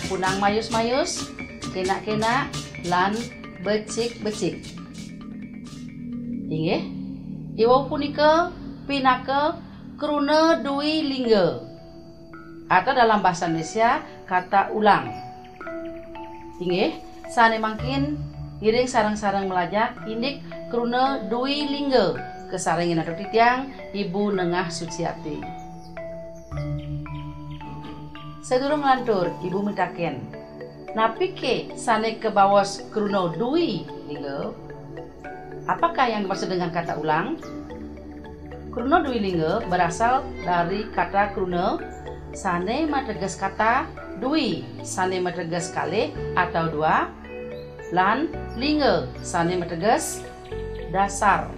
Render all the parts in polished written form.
punang mayus-mayus, kena-kena, lan becik-becik. Inggih, iwau punika pinake kruna dui lingga atau dalam bahasa Indonesia kata ulang. Inggih, sane mangkin iring sarang-sarang melajak indik kruna dui lingga kesarengin atau titiang Ibu Nengah Suciati. Sedurung lantur Ibu mintaken napike sane kebawas kruna dui lingga. Apakah yang dimaksud dengan kata ulang? Kruna dui lingga berasal dari kata kruna sane mateges kata dui sane mateges kalih atau dua, lan lingga sane mateges dasar.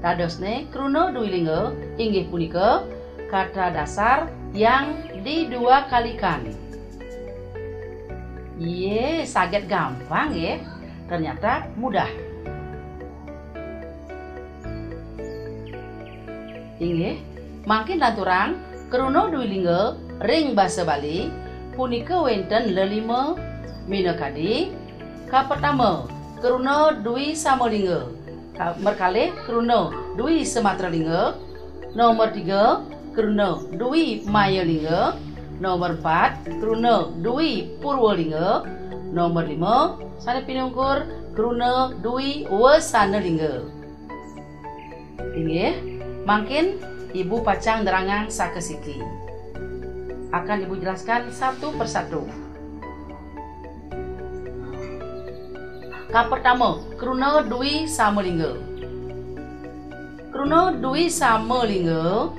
Dadosne kruna dui lingga inggih punika kata dasar yang didua kalikan. Ye, sangat gampang ya. Ternyata mudah. Inggih, mangkin lanturang kruna dui lingga ring basa Bali punika wenten lelima minakadi. Ka pertama kruna dui samalingga, merkalih kruna dui sematralingga, nomor 3 kruna dui mayalingga, nomor 4 kruna dui purwalingga, nomor 5 sane pinungkur kruna dui wasanalingga. Inggih, mangkin Ibu pacang nerangan sakesiki. Akan Ibu jelaskan satu persatu. Ka pertama, kruna dui samalingga. Kruna dui samalingga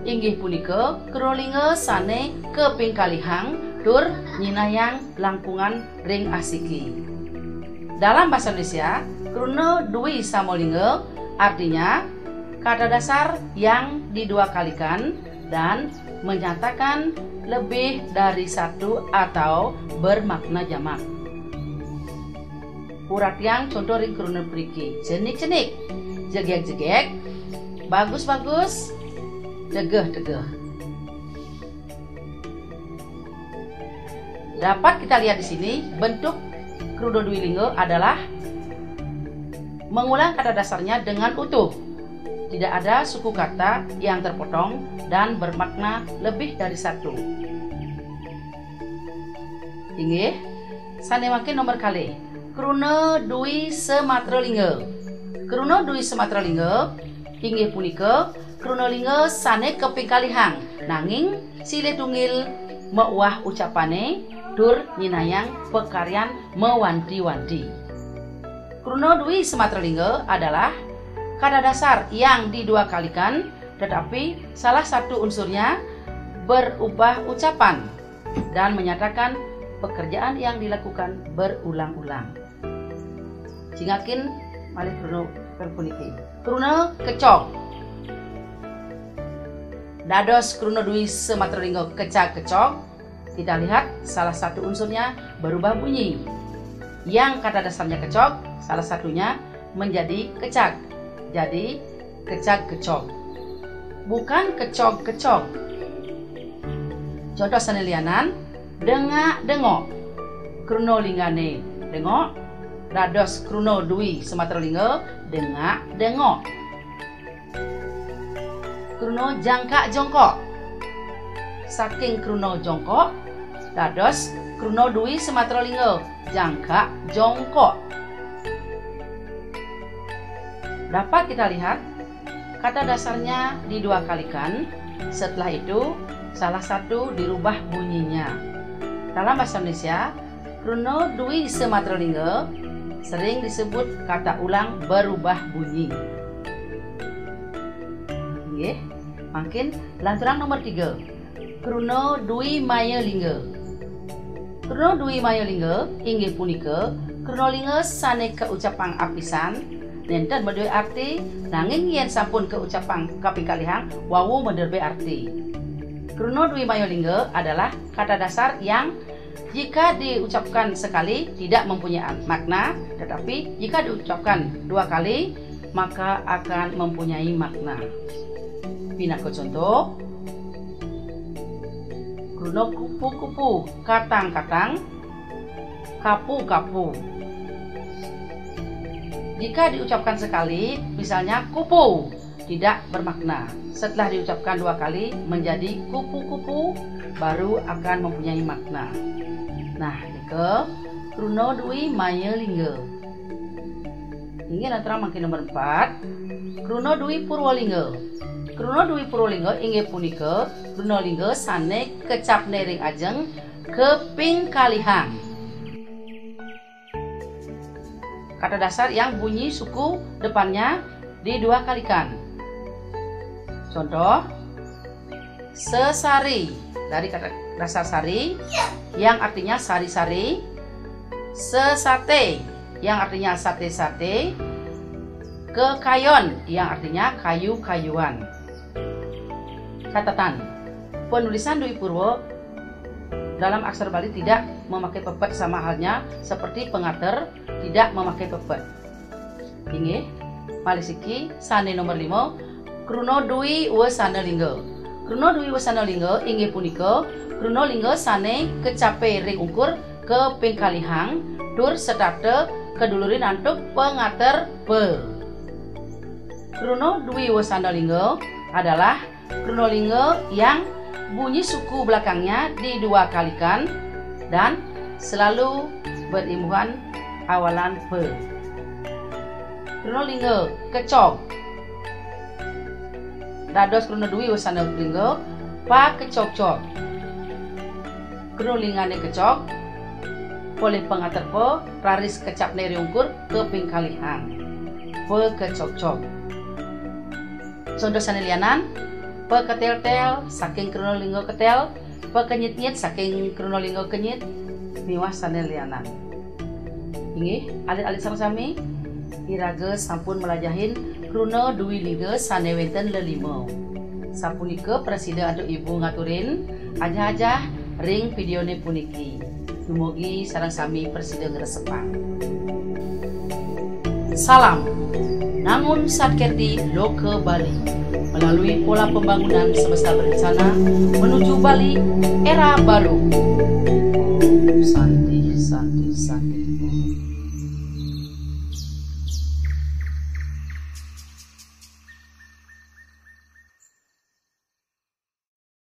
inggih punika kruna lingga sane kepingkalihang tur nyinayang langkungan ring asiki. Dalam bahasa Indonesia, kruna dui samalingga artinya kata dasar yang didua kalikan dan menyatakan lebih dari satu atau bermakna jamak. Urat yang contoh ring kruna priki, cenik-cenik, jegek-jegek, bagus-bagus, degeh-degeh. Dapat kita lihat di sini bentuk kruna dui lingga adalah mengulang kata dasarnya dengan utuh. Tidak ada suku kata yang terpotong dan bermakna lebih dari satu. Inggih, sane makin nomor kali kruna dui sematralingga. Kruna dui sematralingga inggih punika kruna lingga sane kepingkalihang nanging silih tunggil meuwah ucapane tur nyinayang pekaryan mewanti-wanti. Kruna dui sematralingga adalah kata dasar yang didua kalikan tetapi salah satu unsurnya berubah ucapan dan menyatakan pekerjaan yang dilakukan berulang-ulang. Jingakin malih kruna perpuniki. Kruna kecok. Dados kruna dui sematralingga kecak-kecok. Kita lihat salah satu unsurnya berubah bunyi. Yang kata dasarnya kecok, salah satunya menjadi kecak. Jadi kecak-kecok. Bukan kecok-kecok. Contoh sanelianan, dengak-dengok. Kruna linggane dengok. Dados kruna dui sematralingga dengak-dengok. Kruna jangkak-jongkok. Saking kruna jongkok, dados kruna dui sematralingga jangkak jongkok. Dapat kita lihat kata dasarnya didua kalikan, setelah itu salah satu dirubah bunyinya. Dalam bahasa Indonesia, kruna dui sematralingga sering disebut kata ulang berubah bunyi. Nggih, mungkin lanturang nomor 3. Kruna dui mayalingga. Kruna dui mayalingga inggih punika kruna lingga sane keucapan apisan nenten medue arti nanging yen sampun keucapan kapingkalihang wawu menderbe arti. Kruna dui mayalingga adalah kata dasar yang jika diucapkan sekali tidak mempunyai makna, tetapi jika diucapkan 2 kali maka akan mempunyai makna. Pinaka contoh, Kruno kupu-kupu, katang-katang, kapu-kapu. Jika diucapkan sekali, misalnya kupu, tidak bermakna. Setelah diucapkan 2 kali menjadi kupu-kupu, baru akan mempunyai makna. Nah, ke Kruno Dwi Maya Lingga. Ini lantaran makin nomor 4. Kruno Dwi Purwolingga. Kruno Dwi Purwolingga inggih punika Kruno lingga sane kecap nering ajeng keping kalihang. Kata dasar yang bunyi suku depannya di2 kalikan. Contoh, sesari dari kata dasar sari yang artinya sari-sari, sesate yang artinya sate-sate, kekayon yang artinya kayu-kayuan. Catatan, penulisan Dwi Purwo dalam aksara Bali tidak memakai pepet sama halnya seperti pengater tidak memakai pepet. Inggih, malisiki sane nomor 5 Kruno Dwi Wasana Lingga. Kruno Dwi Wasana Lingga inggih punika Kruno lingga sane kecape ring ukur keping kalihang dur setate kedulurin antuk pengater pe. Kruno Dwi Wasana Lingga adalah Kruno lingga yang bunyi suku belakangnya di2 kalikan dan selalu berimbuhan awalan pe. Kruno lingga kecok. Dados Kruno Dwi Wasana Lingga pa kecok-cok. Kruno lingane kecok oleh pengater pe raris kecap neri ukur keping kalihang pe kecok-cok. Contoh sanelianan, pe ketel-tel saking Kruno lingga ketel, pe kenyit-nyit saking Kruno lingga kenyit, miwah sanelianan. Inggih, alit-alit sami-sami irage sampun melajahin Kruno Dwi lingga sane wenten lelimo. Sapunika presida aduk ibu ngaturin aja-aja ring videone puniki. Dumugi sareng sami presida ngresepan. Salam Nangun Satkerdi Loke Bali melalui pola pembangunan semesta berencana menuju Bali era baru.